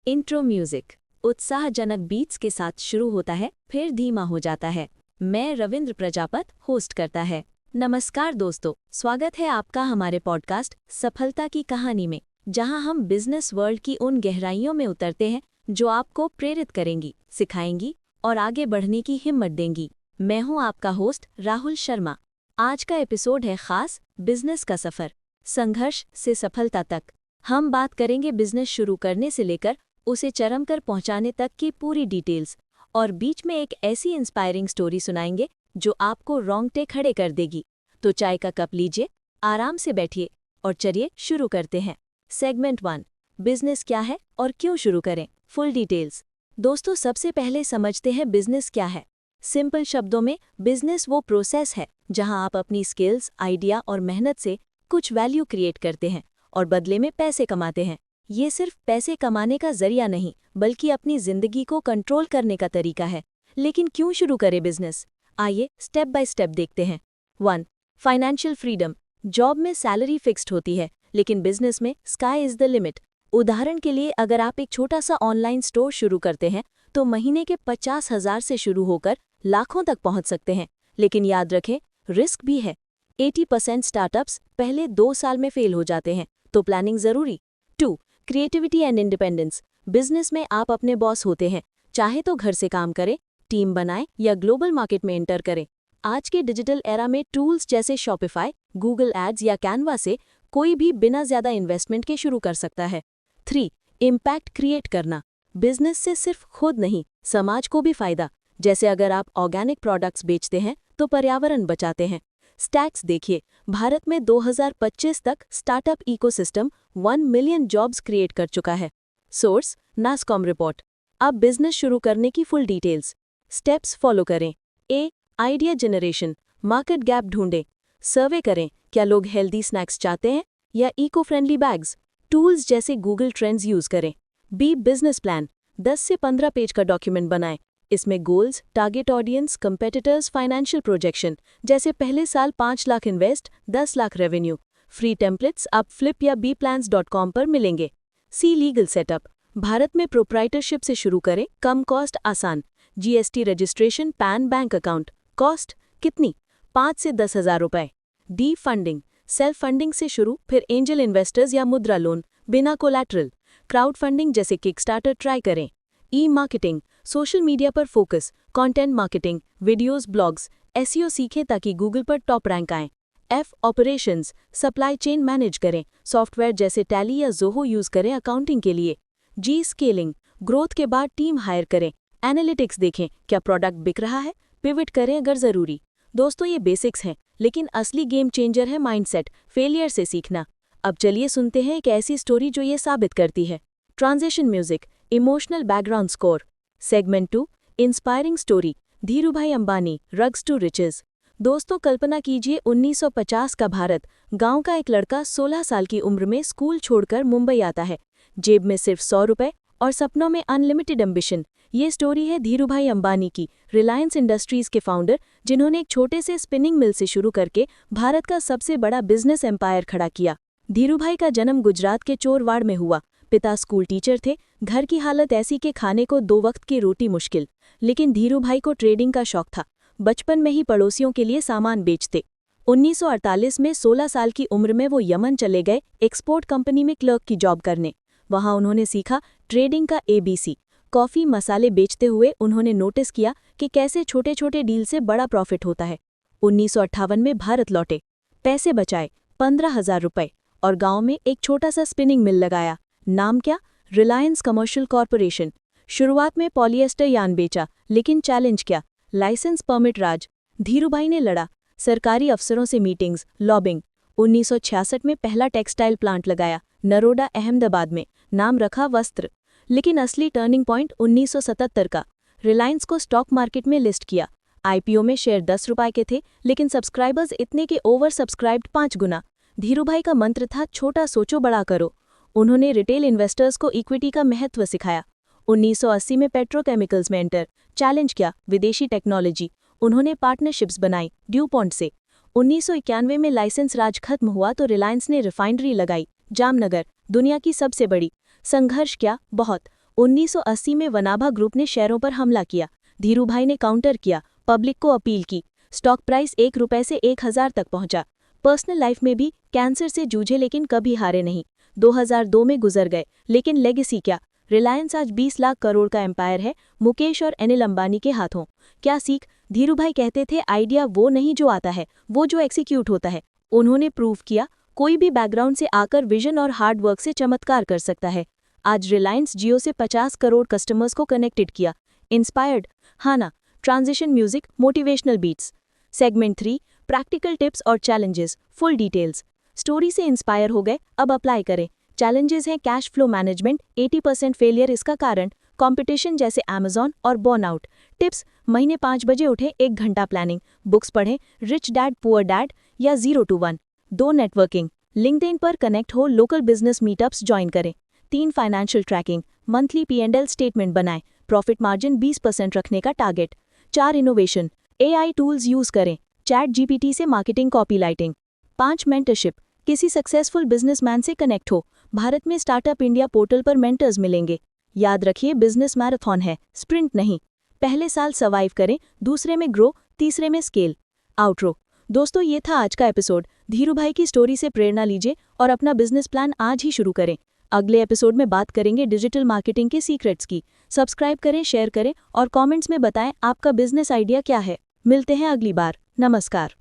Intro music उत्साहजनक beats के साथ शुरू होता है, फिर धीमा हो जाता है। मैं रविंद्र प्रजापत होस्ट करता है। नमस्कार दोस्तों, स्वागत है आपका हमारे पॉडकास्ट सफलता की कहानी में, जहां हम बिजनेस वर्ल्ड की उन गहराइयों में उतरते हैं जो आपको प्रेरित करेंगी, सिखाएंगी और आगे बढ़ने की हिम्मत देंगी। मैं हूं आपका होस्ट राहुल शर्मा। आज का एपिसोड है खास बिजनेस का सफर, संघर्ष से सफलता तक। हम बात करेंगे बिजनेस शुरू करने से लेकर उसे चरम पर पहुंचाने तक की पूरी डिटेल्स, और बीच में एक ऐसी इंस्पायरिंग स्टोरी सुनाएंगे जो आपको रोंगटे खड़े कर देगी। तो चाय का कप लीजिए, आराम से बैठिए और चलिए शुरू करते हैं। सेगमेंट 1, बिजनेस क्या है और क्यों शुरू करें, फुल डिटेल्स। दोस्तों, सबसे पहले समझते हैं बिजनेस क्या है। सिंपल शब्दों में, बिजनेस वो प्रोसेस है जहां आप अपनी स्किल्स, आइडिया और मेहनत से कुछ वैल्यू क्रिएट करते हैं और बदले में पैसे कमाते हैं। ये सिर्फ पैसे कमाने का जरिया नहीं, बल्कि अपनी जिंदगी को कंट्रोल करने का तरीका है। लेकिन क्यों शुरू करें बिजनेस? आइए स्टेप बाय स्टेप देखते हैं। 1. Financial freedom. जॉब में सैलरी फिक्स्ड होती है, लेकिन बिजनेस में स्काई इज द लिमिट। उदाहरण के लिए, अगर आप एक छोटा सा ऑनलाइन स्टोर शुरू करते हैं तो महीने के 50,000 से शुरू होकर लाखों तक पहुंच सकते हैं। लेकिन याद रखें, रिस्क भी है। 80% स्टार्टअप्स पहले 2 साल में फेल हो जाते हैं, तो प्लानिंग जरूरी। 2. Creativity and independence. बिजनेस में आप अपने बॉस होते हैं, चाहे तो घर से काम करें, टीम बनाएं या ग्लोबल मार्केट में एंटर करें। आज के डिजिटल एरा में टूल्स जैसे शॉपिफाई, गूगल एड्स या कैनवा से कोई भी बिना ज्यादा इन्वेस्टमेंट के शुरू कर सकता है। 3. इम्पैक्ट क्रिएट करना। बिजनेस से सिर्फ खुद नहीं, समाज को भी फायदा। जैसे अगर आप ऑर्गेनिक प्रोडक्ट्स बेचते हैं तो पर्यावरण बचाते हैं। स्टैट्स देखिए, भारत में 2025 तक startup ecosystem 1 million jobs create कर चुका है। Source, Nasscom report. अब बिजनेस शुरू करने की फुल डिटेल्स। स्टेप्स फॉलो करें। A. Idea generation. Market gap ढूंढें। सर्वे करें, क्या लोग हेल्दी स्नैक्स चाहते हैं या इको फ्रेंडली बैग्स। टूल्स जैसे गूगल ट्रेंड्स यूज करें। बी. Business plan. 10 से 15 पेज का डॉक्यूमेंट बनाएं। इसमें goals, target audience, competitors, financial projection, जैसे पहले साल 5 lakh invest, 10 lakh revenue. Free templates आप फ्लिप या bplans.com पर मिलेंगे। सी. Legal setup. भारत में प्रोप्राइटरशिप से शुरू करें, कम कॉस्ट, आसान। GST registration, pan, bank account. Cost कितनी? 5 से 10,000 रुपए। डी. फंडिंग। सेल्फ फंडिंग से शुरू, फिर एंजल इन्वेस्टर्स या मुद्रा लोन, बिना कोलैटरल। क्राउड फंडिंग जैसे किकस्टार्टर ट्राई करें। ई. मार्केटिंग। सोशल मीडिया पर focus, content marketing, videos, blogs, SEO सीखें ताकि गूगल पर टॉप रैंक आएं। F. Operations. Supply chain manage करें, सॉफ्टवेयर जैसे टैली या ज़ोहो यूज करें अकाउंटिंग के लिए। जी. स्केलिंग। ग्रोथ के बाद टीम हायर करें, एनालिटिक्स देखें, क्या प्रोडक्ट बिक रहा है, पिविट करें अगर जरूरी। दोस्तों, ये बेसिक्स हैं, लेकिन असली गेम चेंजर है माइंडसेट, फेलियर से सीखना। अब चलिए सुनते हैं एक ऐसी स्टोरी जो ये साबित करती है। Transition music, emotional background score. Segment 2, inspiring story, Dhirubhai Ambani, rags to riches. दोस्तों, कल्पना कीजिए 1950 का भारत। गांव का एक लड़का 16 साल की उम्र में स्कूल छोड़कर मुंबई आता है। जेब में सिर्फ 100 रुपए और सपनों में अनलिमिटेड एम्बिशन। ये स्टोरी है धीरूभाई अंबानी की, रिलायंस इंडस्ट्रीज के फाउंडर, जिन्होंने एक छोटे से स्पिनिंग मिल से शुरू करके भारत का सबसे बड़ा बिजनेस एम्पायर खड़ा किया। धीरूभाई का जन्म गुजरात के चोरवाड़ में हुआ। पिता स्कूल टीचर थे, घर की हालत ऐसी कि खाने को 2 वक्त की रोटी मुश्किल। लेकिन धीरूभाई को ट्रेडिंग का शौक था। बचपन में ही पड़ोसियों के लिए सामान बेचते। 1948 में 16 साल की उम्र में वो यमन चले गए एक्सपोर्ट कंपनी में क्लर्क की जॉब करने। वहां उन्होंने सीखा ट्रेडिंग का ABC। कॉफी, मसाले बेचते हुए उन्होंने नोटिस किया कि कैसे छोटे छोटे डील से बड़ा प्रॉफिट होता है। 1958 में भारत लौटे, पैसे बचाए, 15,000 रुपए, और गांव में एक छोटा सा स्पिनिंग मिल लगाया। नाम क्या? Reliance commercial corporation. शुरुआत में पॉलिएस्टर यार्न बेचा, लेकिन चैलेंज क्या? लाइसेंस परमिट राज। धीरूभाई ने लड़ा, सरकारी अफसरों से मीटिंग्स, लॉबिंग। 1966 में पहला टेक्सटाइल प्लांट लगाया, नरोडा, अहमदाबाद में। नाम रखा वस्त्र। लेकिन असली टर्निंग पॉइंट 1977 का। रिलायंस को स्टॉक मार्केट में लिस्ट किया। आईपीओ में शेयर 10 रुपए के थे, लेकिन सब्सक्राइबर्स इतने के ओवर सब्सक्राइब्ड 5 गुना। धीरूभाई का मंत्र था, छोटा सोचो बड़ा करो। उन्होंने रिटेल इन्वेस्टर्स को इक्विटी का महत्व सिखाया। 1980 में पेट्रोकेमिकल्स में एंटर, चैलेंज किया, विदेशी टेक्नोलॉजी। उन्होंने पार्टनरशिप्स बनाई ड्यूपॉन्ट से। 1991 में लाइसेंस राज खत्म हुआ तो रिलायंस ने रिफाइनरी लगाई, जामनगर, दुनिया की सबसे बड़ी। संघर्ष क्या? बहुत। 1980 में वनाभा ग्रुप ने शेयरों पर हमला किया। धीरूभाई ने काउंटर किया, पब्लिक को अपील की। स्टॉक प्राइस 1 रुपए से 1000 तक पहुंचा। पर्सनल लाइफ में भी कैंसर से जूझे लेकिन कभी हारे नहीं। 2002 में गुजर गए, लेकिन लेगेसी क्या? रिलायंस आज 20 लाख करोड़ का एम्पायर है, मुकेश और अनिल अंबानी के हाथों। क्या सीख? धीरूभाई कहते थे, आइडिया वो नहीं जो आता है, वो जो एक्सिक्यूट होता है। उन्होंने प्रूव किया, कोई भी बैकग्राउंड से आकर विजन और हार्ड वर्क से चमत्कार कर सकता है। आज रिलायंस जियो से 50 करोड़ कस्टमर्स को कनेक्टेड किया। इंस्पायर्ड? हाँ ना। Transition music, motivational beats. Segment 3, practical tips और चैलेंजेस, फुल डिटेल्स। स्टोरी से इंस्पायर हो गए, अब अप्लाई करें। चैलेंजेस हैं कैश फ्लो मैनेजमेंट, 80% फेलियर इसका कारण, कंपटीशन जैसे अमेजॉन और बर्नआउट। टिप्स, महीने 5 बजे उठे, 1 घंटा प्लानिंग। बुक्स पढ़ें, रिच डैड पुअर डैड या 0 to 1। 2 नेटवर्किंग, लिंक्डइन पर कनेक्ट हो, लोकल बिजनेस मीटअप्स ज्वाइन करें। 3 financial tracking, monthly P&L statement बनाएं, प्रॉफिट मार्जिन 20% रखने का target. 4 innovation, AI tools use करें, चैट GPT से मार्केटिंग कॉपीराइटिंग। 5 मेंटरशिप, किसी सक्सेसफुल बिजनेसमैन से कनेक्ट हो, भारत में स्टार्टअप इंडिया पोर्टल पर मेंटर्स मिलेंगे। याद रखिए, बिजनेस मैराथन है, स्प्रिंट नहीं। पहले साल सर्वाइव करें, दूसरे में ग्रो, तीसरे में स्केल। आउटरो। दोस्तों, ये था आज का एपिसोड। धीरूभाई की स्टोरी से प्रेरणा लीजिए और अपना बिजनेस प्लान आज ही शुरू करें। अगले एपिसोड में बात करेंगे डिजिटल मार्केटिंग के सीक्रेट्स की। सब्सक्राइब करें, शेयर करें और कमेंट्स में बताएं आपका बिजनेस आइडिया क्या है। मिलते हैं अगली बार। नमस्कार।